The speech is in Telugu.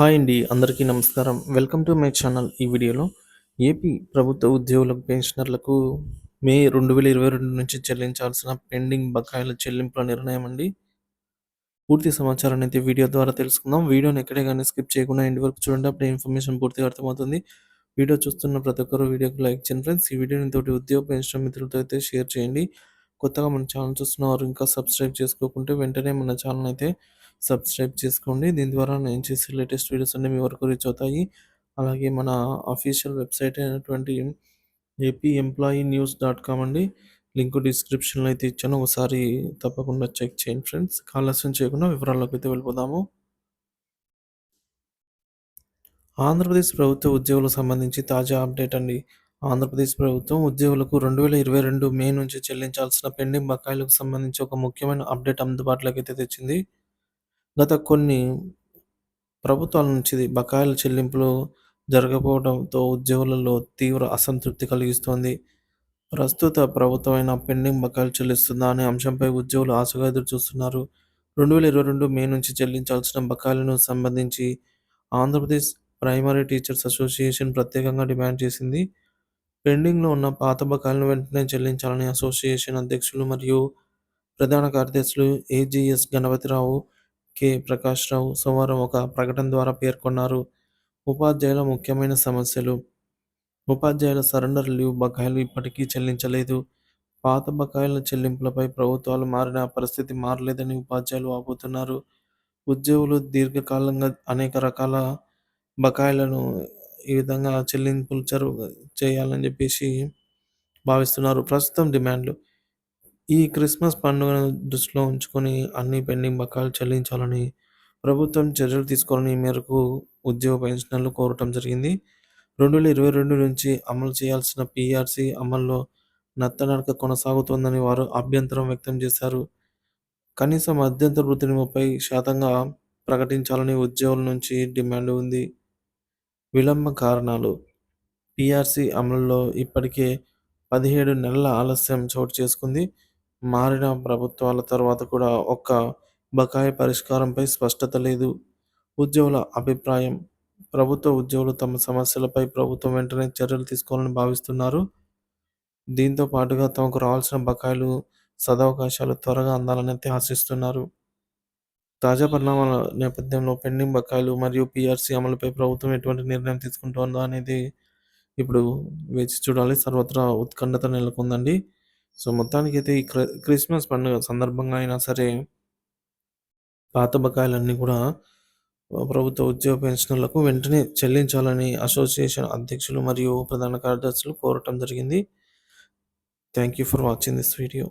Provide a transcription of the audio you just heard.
హాయ్ అండి. అందరికీ నమస్కారం. Welcome to my channel. ఈ వీడియోలో ఏపీ ప్రభుత్వ ఉద్యోగులకు, పెన్షనర్లకు మే 2022 నుంచి చెల్లించాల్సిన పెండింగ్ బకాయిల చెల్లింపుల నిర్ణయం అండి. పూర్తి సమాచారాన్ని అయితే వీడియో ద్వారా తెలుసుకుందాం. వీడియోని ఎక్కడే గాని స్కిప్ చేయకుండా ఎండ్ వరకు చూడండి. అప్పుడే ఇన్ఫర్మేషన్ పూర్తిగా అర్థమవుతుంది. వీడియో చూస్తున్న ప్రతి ఒక్కరు వీడియోకి లైక్ చేయండి ఫ్రెండ్స్. ఈ వీడియోని తోటి ఉద్యోగ పెన్షన్ మిత్రులతో అయితే షేర్ చేయండి. కొత్తగా మన ఛానల్ చూస్తున్నవారు ఇంకా సబ్స్క్రైబ్ చేసుకోకుంటే వెంటనే మన ఛానల్ అయితే సబ్స్క్రైబ్ చేసుకోండి. దీని ద్వారా నేను చేసే లేటెస్ట్ వీడియోస్ అన్నీ మీ వరకు రీచ్ అవుతాయి. అలాగే మన అఫీషియల్ వెబ్‌సైట్ అయినటువంటి ఏపీఎంప్లాయీన్యూస్.కామ్ అండి. లింక్ డిస్క్రిప్షన్‌లో అయితే ఇచ్చాను. ఒకసారి తప్పకుండా చెక్ చేయండి ఫ్రెండ్స్. ఆలస్యం చేయకుండా వివరాల్లోకి అయితే వెళ్ళిపోదాము. ఆంధ్రప్రదేశ్ ప్రభుత్వ ఉద్యోగులకు సంబంధించి తాజా అప్డేట్ అండి. ఆంధ్రప్రదేశ్ ప్రభుత్వం ఉద్యోగులకు 2022 మే నుంచి చెల్లించాల్సిన పెండింగ్ బకాయిలకు సంబంధించి ఒక ముఖ్యమైన అప్డేట్ అందుబాటులోకి అయితే తెచ్చింది. గత కొన్ని ప్రభుత్వాల నుంచి ఇది బకాయిల చెల్లింపులు జరగకపోవడంతో ఉద్యోగులలో తీవ్ర అసంతృప్తి కలిగిస్తోంది. ప్రస్తుత ప్రభుత్వమైన పెండింగ్ బకాయిలు చెల్లిస్తుందా అనే అంశంపై ఉద్యోగులు ఆశగా ఎదురుచూస్తున్నారు. 2022 మే నుంచి చెల్లించాల్సిన బకాయిలను సంబంధించి ఆంధ్రప్రదేశ్ ప్రైమరీ టీచర్స్ అసోసియేషన్ ప్రత్యేకంగా డిమాండ్ చేసింది. పెండింగ్‌లో ఉన్న పాత బకాయిలను వెంటనే చెల్లించాలని అసోసియేషన్ అధ్యక్షులు మరియు ప్రధాన కార్యదర్శులు ఏజీఎస్ గణపతిరావు, ప్రకాష్ రావు సోమవారం ఒక ప్రకటన ద్వారా పేర్కొన్నారు. ఉపాధ్యాయుల ముఖ్యమైన సమస్యలు. ఉపాధ్యాయుల సరెండర్ లీవ్ బకాయిలు ఇప్పటికీ చెల్లించలేదు. పాత బకాయిల చెల్లింపులపై ప్రభుత్వాలు మారినా పరిస్థితి మారలేదని ఉపాధ్యాయులు వాపోతున్నారు. ఉద్యోగులు దీర్ఘకాలంగా అనేక రకాల బకాయిలను ఈ విధంగా చెల్లింపులు చేయాలని చెప్పేసి భావిస్తున్నారు. ప్రస్తుతం డిమాండ్‌లు. ఈ క్రిస్మస్ పండుగను దృష్టిలో ఉంచుకొని అన్ని పెండింగ్ బకాయిలు చెల్లించాలని ప్రభుత్వం చర్యలు తీసుకోవాలని ఈ మేరకు ఉద్యోగ పెన్షనర్లు కోరటం జరిగింది. 2022 నుంచి అమలు చేయాల్సిన పీఆర్సీ అమల్లో నత్తనడక కొనసాగుతోందని వారు అభ్యంతరం వ్యక్తం చేశారు. కనీస మధ్యంతర వృత్తిని 30% ప్రకటించాలని ఉద్యోగుల నుంచి డిమాండ్ ఉంది. విలంబ కారణాలు. పీఆర్సీ అమలులో ఇప్పటికే 17 నెలల ఆలస్యం చోటు చేసుకుంది. మారిన ప్రభుత్వాల తర్వాత కూడా ఒక్క బకాయి పరిష్కారంపై స్పష్టత లేదు. ఉద్యోగుల అభిప్రాయం. ప్రభుత్వ ఉద్యోగులు తమ సమస్యలపై ప్రభుత్వం వెంటనే చర్యలు తీసుకోవాలని భావిస్తున్నారు. దీంతో పాటుగా తమకు రావాల్సిన బకాయిలు, సదవకాశాలు త్వరగా అందాలని అయితే ఆశిస్తున్నారు. తాజా పరిణామాల నేపథ్యంలో పెండింగ్ బకాయిలు మరియు పీఆర్సీ అమలుపై ప్రభుత్వం ఎటువంటి నిర్ణయం తీసుకుంటోందా అనేది ఇప్పుడు వేచి చూడాలి. సర్వత్రా ఉత్కంఠత నెలకొందండి. సో, మొత్తానికైతే ఈ క్రిస్మస్ పండుగ సందర్భంగా అయినా సరే పాత బకాయిలన్నీ కూడా ప్రభుత్వ ఉద్యోగ పెన్షనర్లకు వెంటనే చెల్లించాలని అసోసియేషన్ అధ్యక్షులు మరియు ప్రధాన కార్యదర్శులు కోరటం జరిగింది. Thank you for watching this video.